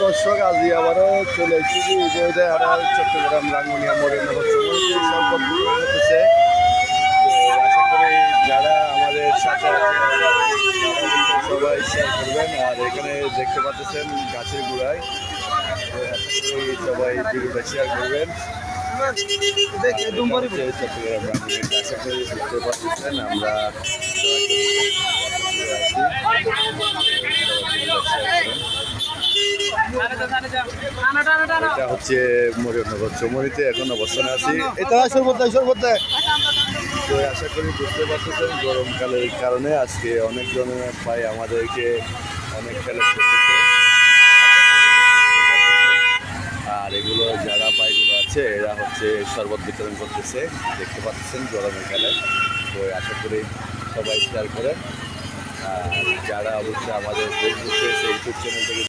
দর্শক আজি আবারও চলে এসেছি চট্টগ্রাম রাঙ্গুনিয়া মরিয়নগর সরকার করতেছে। তো আশা করি যারা আমাদের সাথে আছে সবাই শেয়ার করবেন। আর এখানে দেখতে পাচ্ছেন গাছের গোড়ায়, তো আশা করি সবাই ভিডিওটা শেয়ার করবেন। চট্টগ্রাম রাঙ্গুনিয়া আশা করি দেখতে পাচ্ছেন আমরা এটা হচ্ছে মরিয়নগর চৌমুহনীতে এখন অবস্থানে আছি। এটা সর্বদাই তো আশা করি বুঝতে পারতেছেন গরমকালের কারণে আজকে অনেকজন ভাই আমাদেরকে অনেক হেল্প করতেছে। আর এগুলো যারা ভাইগুলো আছে এরা হচ্ছে শরবত বিতরণ করতেছে, দেখতে পাচ্ছেন গরমের কালে। তো আশা করি সবাই শেয়ার করেন। আর যারা অবশ্যই আমাদের ফেসবুক পেজ ইউটিউব চ্যানেল থেকে